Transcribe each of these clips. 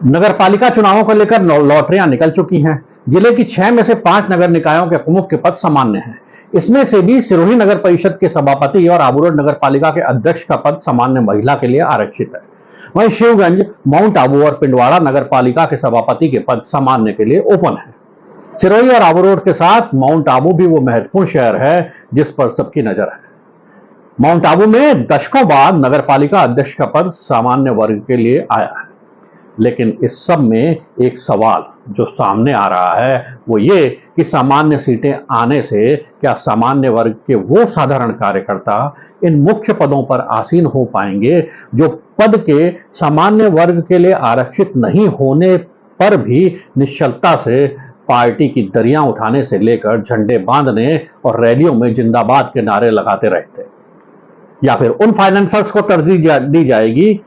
नगरपालिका चुनावों को लेकर लॉटरियां निकल चुकी हैं। जिले की 6 में से 5 नगर निकायों के प्रमुख के पद सामान्य हैं। इसमें से भी सिरोही नगर परिषद के सभापति और आबू रोड नगर पालिका के अध्यक्ष का पद सामान्य महिला के लिए आरक्षित है। वहीं शिवगंज, माउंट आबू और पिंडवाड़ा नगर पालिका के सभापति के पद सामान्य के लिए ओपन है। सिरोही और आबू रोड के साथ माउंट आबू भी वो महत्वपूर्ण शहर है जिस पर सबकी नजर है। माउंट आबू में दशकों बाद नगर पालिका अध्यक्ष का पद सामान्य वर्ग के लिए आया है, लेकिन इस सब में एक सवाल जो सामने आ रहा है वो ये कि सामान्य सीटें आने से क्या सामान्य वर्ग के वो साधारण कार्यकर्ता इन मुख्य पदों पर आसीन हो पाएंगे जो पद के सामान्य वर्ग के लिए आरक्षित नहीं होने पर भी निश्चलता से पार्टी की दरियां उठाने से लेकर झंडे बांधने और रैलियों में जिंदाबाद के नारे लगाते रहते, या फिर उन फाइनेंसर्स को तरजीह दी जाएगी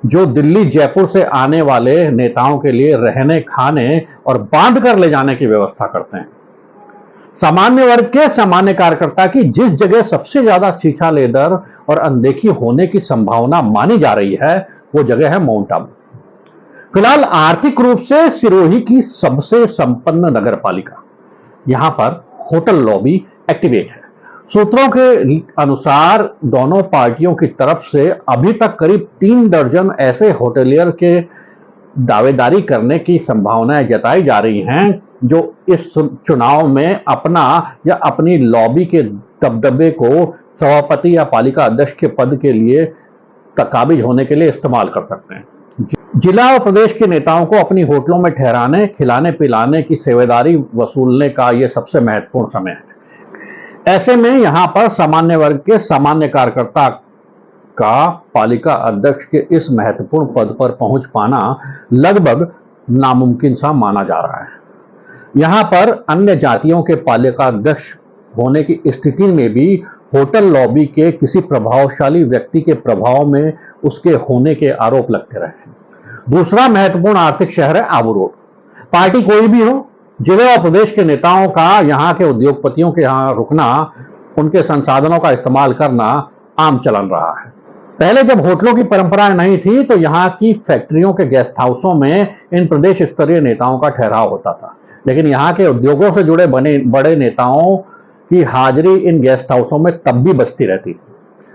जो दिल्ली जयपुर से आने वाले नेताओं के लिए रहने, खाने और बांध कर ले जाने की व्यवस्था करते हैं। सामान्य वर्ग के सामान्य कार्यकर्ता की जिस जगह सबसे ज्यादा छीछा लेदर और अनदेखी होने की संभावना मानी जा रही है वो जगह है माउंट आबू। फिलहाल आर्थिक रूप से सिरोही की सबसे संपन्न नगर पालिका, यहां पर होटल लॉबी एक्टिवेट है। सूत्रों के अनुसार दोनों पार्टियों की तरफ से अभी तक करीब 3 दर्जन ऐसे होटलियर के दावेदारी करने की संभावनाएं जताई जा रही हैं जो इस चुनाव में अपना या अपनी लॉबी के दबदबे को सभापति या पालिका अध्यक्ष के पद के लिए काबिज होने के लिए इस्तेमाल कर सकते हैं। जिला और प्रदेश के नेताओं को अपनी होटलों में ठहराने, खिलाने पिलाने की सेवादारी वसूलने का यह सबसे महत्वपूर्ण समय है। ऐसे में यहां पर सामान्य वर्ग के सामान्य कार्यकर्ता का पालिका अध्यक्ष के इस महत्वपूर्ण पद पर पहुंच पाना लगभग नामुमकिन सा माना जा रहा है। यहां पर अन्य जातियों के पालिका अध्यक्ष होने की स्थिति में भी होटल लॉबी के किसी प्रभावशाली व्यक्ति के प्रभाव में उसके होने के आरोप लगते रहे हैं। दूसरा महत्वपूर्ण आर्थिक शहर है आबू रोड। पार्टी कोई भी हो, जिले और प्रदेश के नेताओं का यहाँ के उद्योगपतियों के यहाँ रुकना, उनके संसाधनों का इस्तेमाल करना आम चलन रहा है। पहले जब होटलों की परंपरा नहीं थी तो यहाँ की फैक्ट्रियों के गेस्ट हाउसों में इन प्रदेश स्तरीय नेताओं का ठहराव होता था, लेकिन यहाँ के उद्योगों से जुड़े बड़े नेताओं की हाजिरी इन गेस्ट हाउसों में तब भी बचती रहती थी।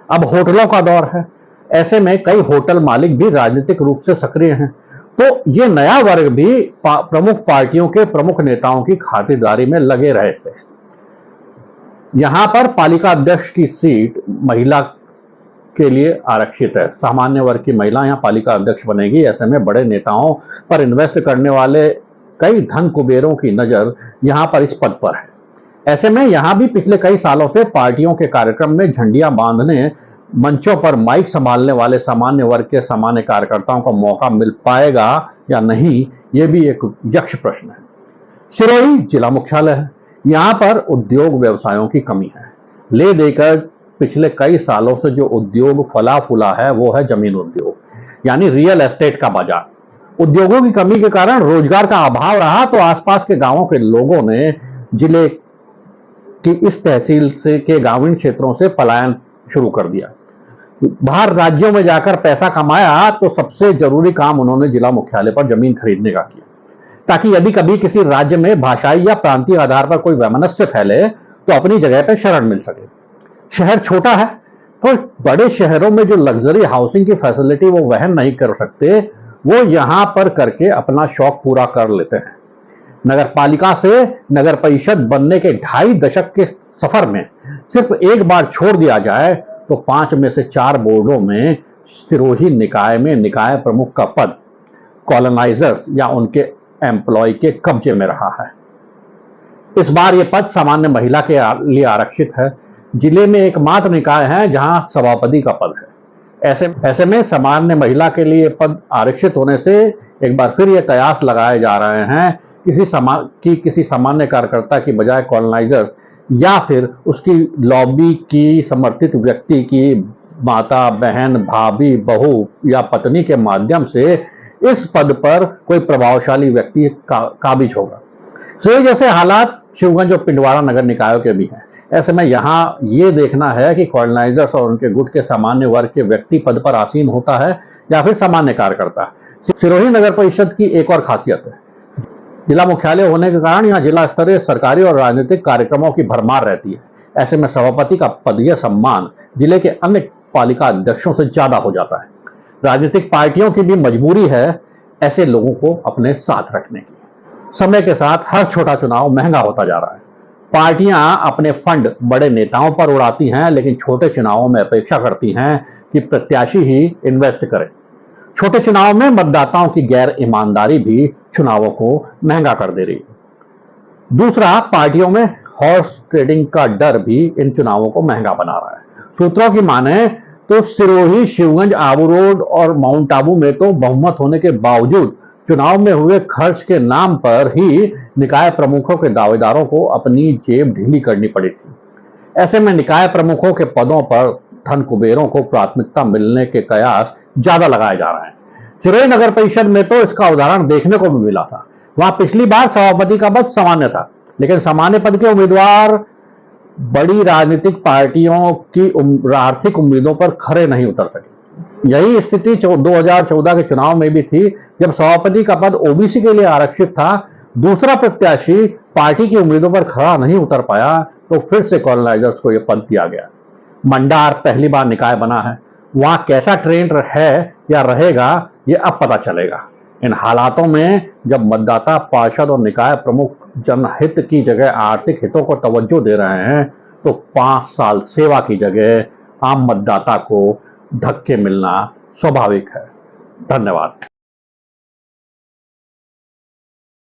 अब होटलों का दौर है, ऐसे में कई होटल मालिक भी राजनीतिक रूप से सक्रिय हैं, तो ये नया वर्ग भी प्रमुख पार्टियों के प्रमुख नेताओं की खातिरदारी में लगे रहे थे। यहां पर पालिका अध्यक्ष की सीट महिला के लिए आरक्षित है। सामान्य वर्ग की महिला यहां पालिका अध्यक्ष बनेगी। ऐसे में बड़े नेताओं पर इन्वेस्ट करने वाले कई धन कुबेरों की नजर यहां पर इस पद पर है। ऐसे में यहां भी पिछले कई सालों से पार्टियों के कार्यक्रम में झंडियां बांधने, मंचों पर माइक संभालने वाले सामान्य वर्ग के सामान्य कार्यकर्ताओं को मौका मिल पाएगा या नहीं, यह भी एक यक्ष प्रश्न है। सिरोही जिला मुख्यालय है, यहां पर उद्योग व्यवसायों की कमी है। ले देकर पिछले कई सालों से जो उद्योग फला फूला है वो है जमीन उद्योग, यानी रियल एस्टेट का बाजार। उद्योगों की कमी के कारण रोजगार का अभाव रहा तो आसपास के गांवों के लोगों ने जिले की इस तहसील से के ग्रामीण क्षेत्रों से पलायन शुरू कर दिया। बाहर राज्यों में जाकर पैसा कमाया तो सबसे जरूरी काम उन्होंने जिला मुख्यालय पर जमीन खरीदने का किया, ताकि यदि कभी किसी राज्य में भाषाई या प्रांतीय आधार पर कोई वैमनस्य फैले तो अपनी जगह पर शरण मिल सके। शहर छोटा है तो बड़े शहरों में जो लग्जरी हाउसिंग की फैसिलिटी वो वहन नहीं कर सकते, वो यहां पर करके अपना शौक पूरा कर लेते हैं। नगर पालिका से नगर परिषद बनने के 2.5 दशक के सफर में सिर्फ एक बार छोड़ दिया जाए तो 5 में से 4 बोर्डों में सिरोही निकाय में निकाय प्रमुख का पद कॉलोनाइजर्स या उनके एम्प्लॉय के कब्जे में रहा है। इस बार यह पद सामान्य महिला के लिए आरक्षित है। जिले में एकमात्र निकाय है जहां सभापति का पद है। ऐसे में सामान्य महिला के लिए पद आरक्षित होने से एक बार फिर ये कयास लगाए जा रहे हैं किसी सामान्य कार्यकर्ता की बजाय कॉलोनाइजर्स या फिर उसकी लॉबी की समर्थित व्यक्ति की माता, बहन, भाभी, बहू या पत्नी के माध्यम से इस पद पर कोई प्रभावशाली व्यक्ति काबिज होगा। तो जैसे हालात शिवगंज और पिंडवाड़ा नगर निकायों के भी हैं। ऐसे में यहाँ ये देखना है कि कॉलोनाइजर्स और उनके गुट के सामान्य वर्ग के व्यक्ति पद पर आसीन होता है या फिर सामान्य कार्यकर्ता। सिरोही नगर परिषद की एक और खासियत है, जिला मुख्यालय होने के कारण यहाँ जिला स्तरीय सरकारी और राजनीतिक कार्यक्रमों की भरमार रहती है। ऐसे में सभापति का पदीय सम्मान जिले के अन्य पालिका अध्यक्षों से ज्यादा हो जाता है। राजनीतिक पार्टियों की भी मजबूरी है ऐसे लोगों को अपने साथ रखने की। समय के साथ हर छोटा चुनाव महंगा होता जा रहा है। पार्टियां अपने फंड बड़े नेताओं पर उड़ाती हैं, लेकिन छोटे चुनावों में अपेक्षा करती हैं कि प्रत्याशी ही इन्वेस्ट करे। छोटे चुनाव में मतदाताओं की गैर ईमानदारी भी चुनावों को महंगा कर दे रही है। दूसरा, पार्टियों में हॉर्स ट्रेडिंग का डर भी इन चुनावों को महंगा बना रहा है। सूत्रों की माने तो सिरोही, शिवगंज, आबू रोड और माउंट आबू में तो बहुमत होने के बावजूद चुनाव में हुए खर्च के नाम पर ही निकाय प्रमुखों के दावेदारों को अपनी जेब ढीली करनी पड़ी थी। ऐसे में निकाय प्रमुखों के पदों पर धन कुबेरों को प्राथमिकता मिलने के कयास ज्यादा लगाए जा रहे हैं। सिरोही नगर परिषद में तो इसका उदाहरण देखने को भी मिला था। वहां पिछली बार सभापति का पद सामान्य था, लेकिन सामान्य पद के उम्मीदवार बड़ी राजनीतिक पार्टियों की आर्थिक उम्मीदों पर खरे नहीं उतर सके। यही स्थिति 2014 के चुनाव में भी थी, जब सभापति का पद ओबीसी के लिए आरक्षित था। दूसरा प्रत्याशी पार्टी की उम्मीदों पर खरा नहीं उतर पाया, तो फिर से कॉलोनाइजर्स को यह पद दिया गया। मंडार पहली बार निकाय बना है, वहां कैसा ट्रेंड है या रहेगा ये अब पता चलेगा। इन हालातों में जब मतदाता, पार्षद और निकाय प्रमुख जनहित की जगह आर्थिक हितों को तवज्जो दे रहे हैं, तो 5 साल सेवा की जगह आम मतदाता को धक्के मिलना स्वाभाविक है। धन्यवाद।